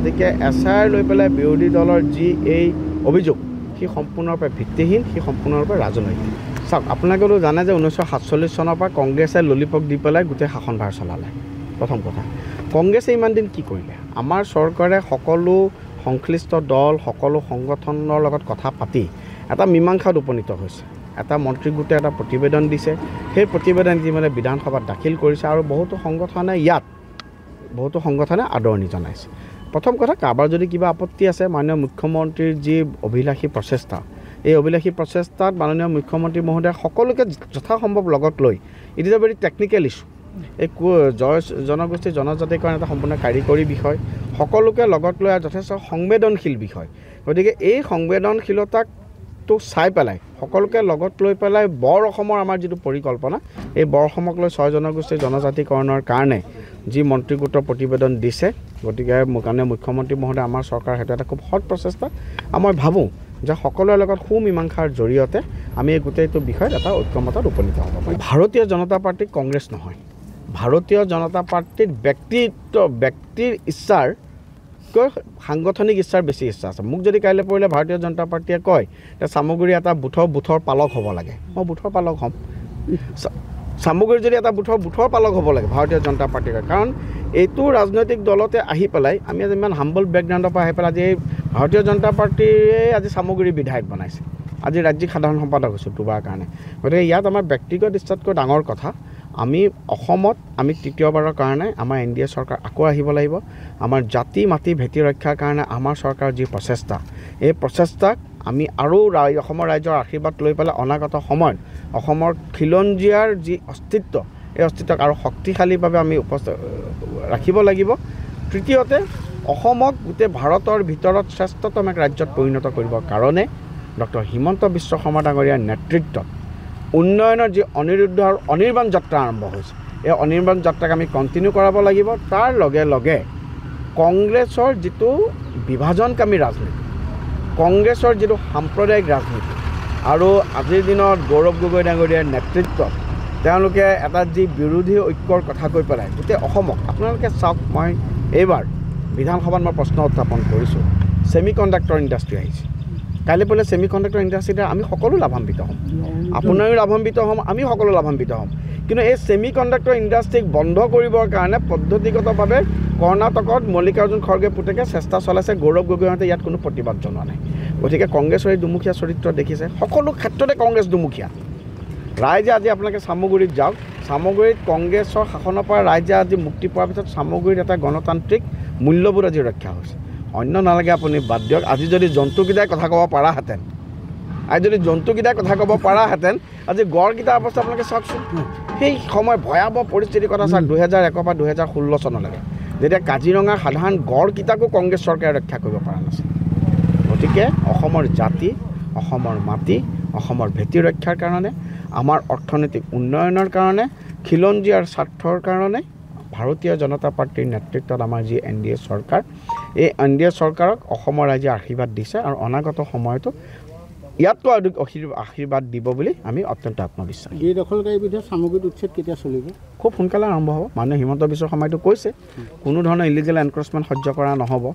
গতিকে এছআইআৰ লৈ পেলাই বিৰোধী দলৰ যি এই অভিযোগ সি সম্পূৰ্ণৰূপে ভিত্তিহীন, সি সম্পূৰ্ণৰূপে ৰাজনৈতিক। চাওক, আপোনালোকেও জানে যে 1947 চনৰ পৰা কংগ্ৰেছে ললিপপ দি পেলাই গোটেই শাসনভাৰ চলালে। প্ৰথম কথা, কংগ্ৰেছে ইমান দিন কি কৰিলে? আমাৰ চৰকাৰে সকলো সংশ্লিষ্ট দল, সকলো সংগঠনৰ লগত কথা পাতি এটা মীমাংসাত উপনীত হৈছে। এটা মন্ত্ৰী গোটে এটা প্ৰতিবেদন দিছে, সেই প্ৰতিবেদন ইতিমধ্যে বিধানসভাত দাখিল কৰিছে আৰু বহুতো সংগঠনে আদৰণি জনাইছে। প্ৰথম কথা, কাৰোবাৰ যদি কিবা আপত্তি আছে, মাননীয় মুখ্যমন্ত্ৰীৰ যি অভিলাষী প্ৰচেষ্টা, এই অভিলাষী প্ৰচেষ্টাত মাননীয় মুখ্যমন্ত্ৰী মহোদয়ে সকলোকে যথাসম্ভৱ লগত লৈ, it is a very technical issue. এই জনগোষ্ঠী জনজাতিকৰণ এটা সম্পূৰ্ণ কাৰিকৰী বিষয়, সকলোকে লগত লৈ যথেষ্ট সংবেদনশীল বিষয়। গতিকে এই সংবেদনশীলতাকটো চাই পেলাই, সকলোকে লগত লৈ পেলাই বৰ অসমৰ আমাৰ যিটো পৰিকল্পনা, এই বৰ অসমক লৈ 6 জনগোষ্ঠীৰ জনজাতিকৰণৰ কাৰণে যি মন্ত্ৰী গোটৰ প্ৰতিবেদন দিছে, গতিকে কাৰণে মুখ্যমন্ত্ৰী মহোদয় আমাৰ চৰকাৰ সেইটো এটা খুব সৎ প্ৰচেষ্টা। মই ভাবোঁ যে সকলোৰে লগত সুমীমাংসাৰ জৰিয়তে আমি এই গোটেইটো বিষয়ত এটা ঐক্যমতত উপনীত হ'ব পাৰিম। ভাৰতীয় জনতা পাৰ্টী কংগ্ৰেছ নহয়। ভাৰতীয় জনতা পাৰ্টীৰ ব্যক্তিৰ ইচ্ছাৰকৈ সাংগঠনিক ইচ্ছাৰ বেছি ইচ্ছা আছে। মোক যদি কাইলৈ পৰিলে ভাৰতীয় জনতা পাৰ্টীয়ে কয় যে চামগুৰি এটা বুথৰ পালক হ'ব লাগে, মই বুথৰ পালক হ'ম। চামগুৰিত যদি এটা বুথৰ পালক হ'ব লাগে ভাৰতীয় জনতা পাৰ্টীৰ, কাৰণ এইটো ৰাজনৈতিক দলতে আহি পেলাই আমি আজি ইমান হাম্বল বেকগ্ৰাউণ্ডৰ পৰা আহি পেলাই আজি ভাৰতীয় জনতা পাৰ্টীয়ে আজি চামগুৰি বিধায়ক বনাইছে, আজি ৰাজ্যিক সাধাৰণ সম্পাদক হৈছোঁ দুবাৰ কাৰণে। গতিকে ইয়াত আমাৰ ব্যক্তিগত ইচ্ছাতকৈ ডাঙৰ কথা, আমি অসমত আমি তৃতীয়বাৰৰ কাৰণে আমাৰ NDA চৰকাৰ আকৌ আহিব লাগিব। আমাৰ জাতি মাটি ভেটি ৰক্ষাৰ কাৰণে আমাৰ চৰকাৰৰ যি প্ৰচেষ্টা, এই প্ৰচেষ্টাক আমি আৰু অসমৰ ৰাইজৰ আশীৰ্বাদ লৈ পেলাই অনাগত সময়ত অসমৰ খিলঞ্জীয়াৰ যি অস্তিত্ব, এই অস্তিত্বক আৰু শক্তিশালীভাৱে আমি ৰাখিব লাগিব। তৃতীয়তে, অসমক গোটেই ভাৰতৰ ভিতৰত শ্ৰেষ্ঠতম এক ৰাজ্যত পৰিণত কৰিবৰ কাৰণে ডক্টৰ হিমন্ত বিশ্ব শৰ্মা ডাঙৰীয়াৰ নেতৃত্বত উন্নয়নৰ যি অনিৰুদ্ধ আৰু অনিৰ্বাণ যাত্ৰা আৰম্ভ হৈছে, এই অনিৰ্বাণ যাত্ৰাক আমি কণ্টিনিউ কৰাব লাগিব। তাৰ লগে লগে কংগ্ৰেছৰ যিটো বিভাজনকামী ৰাজনীতি, কংগ্ৰেছৰ যিটো সাম্প্ৰদায়িক ৰাজনীতি, আৰু আজিৰ দিনত গৌৰৱ গগৈ ডাঙৰীয়াৰ নেতৃত্বত তেওঁলোকে এটা যি বিৰোধী ঐক্যৰ কথা কৈ পেলাই গোটেই অসমক, আপোনালোকে চাওক, মই এইবাৰ বিধানসভাত মই প্ৰশ্ন উত্থাপন কৰিছোঁ, ছেমি কণ্ডাক্টৰ ইণ্ডাষ্ট্ৰী আহিছে। কাইলৈ বোলে ছেমি কণ্ডাক্টৰ ইণ্ডাষ্ট্ৰীতে আমি সকলো লাভান্বিত হ'ম, আপোনাৰো লাভান্বিত হ'ম, আমি সকলো লাভান্বিত হ'ম। কিন্তু এই ছেমি কণ্ডাক্টৰ ইণ্ডাষ্ট্ৰীক বন্ধ কৰিবৰ কাৰণে পদ্ধতিগতভাৱে কৰ্ণাটকত মল্লিকাৰ্জুন খৰ্গে পুতেকে চেষ্টা চলাইছে, গৌৰৱ গগৈহঁতে ইয়াত কোনো প্ৰতিবাদ জনোৱা নাই। গতিকে কংগ্ৰেছৰ এই দুমুখীয়া চৰিত্ৰ দেখিছে, সকলো ক্ষেত্ৰতে কংগ্ৰেছ দুমুখীয়া। ৰাইজে আজি আপোনালোকে চামগুৰিত যাওক, চামগুৰিত কংগ্ৰেছৰ শাসনৰ পৰা ৰাইজে আজি মুক্তি পোৱাৰ পিছত চামগুৰিত এটা গণতান্ত্ৰিক মূল্যবোধ আজি ৰক্ষা হৈছে। অন্য নালাগে আপুনি বাদ দিয়ক, আজি যদি জন্তুকেইটাই কথা ক'ব পাৰাহেঁতেন, আজি গড়কেইটাৰ অৱস্থা আপোনালোকে চাওকচোন। সেই সময় ভয়াৱহ পৰিস্থিতিৰ কথা চাওক, 2001 পৰা 2016 চনলৈকে, যেতিয়া কাজিৰঙাৰ সাধাৰণ গড়কেইটাকো কংগ্ৰেছ চৰকাৰে ৰক্ষা কৰিব পৰা নাছিল। গতিকে অসমৰ জাতি, অসমৰ মাটি, অসমৰ ভেটি ৰক্ষাৰ কাৰণে, আমাৰ অৰ্থনৈতিক উন্নয়নৰ কাৰণে, খিলঞ্জীয়াৰ স্বাৰ্থৰ কাৰণে ভাৰতীয় জনতা পাৰ্টীৰ নেতৃত্বত আমাৰ যি NDA চৰকাৰ, এই NDA চৰকাৰক অসমৰ ৰাইজে আশীৰ্বাদ দিছে আৰু অনাগত সময়তো ইয়াতকৈ অধিক আশীৰ্বাদ দিব বুলি আমি অত্যন্ত আত্মবিশ্বাসী। এই দখলকাৰীৰ বিৰুদ্ধে সামগ্ৰিক উচ্ছেদ কেতিয়া চলিব? খুব সোনকালে আৰম্ভ হ'ব। মানুহে হিমন্ত বিশ্ব শৰ্মাইটো কৈছে কোনো ধৰণৰ ইলিগেল এনক্ৰচমেণ্ট সহ্য কৰা নহ'ব।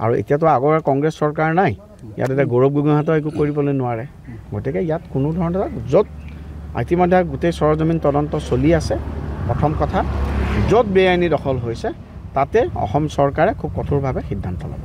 আৰু এতিয়াতো আগৰ কংগ্ৰেছ চৰকাৰ নাই, ইয়াত এতিয়া গৌৰৱ গগৈহঁতেও একো কৰিবলৈ নোৱাৰে। গতিকে ইয়াত কোনো ধৰণৰ য'ত ইতিমধ্যে গোটেই সৰজমিন তদন্ত চলি আছে, প্ৰথম কথা য'ত বেআইনী দখল হৈছে তাতে অসম চৰকাৰে খুব কঠোৰভাৱে সিদ্ধান্ত ল'ব।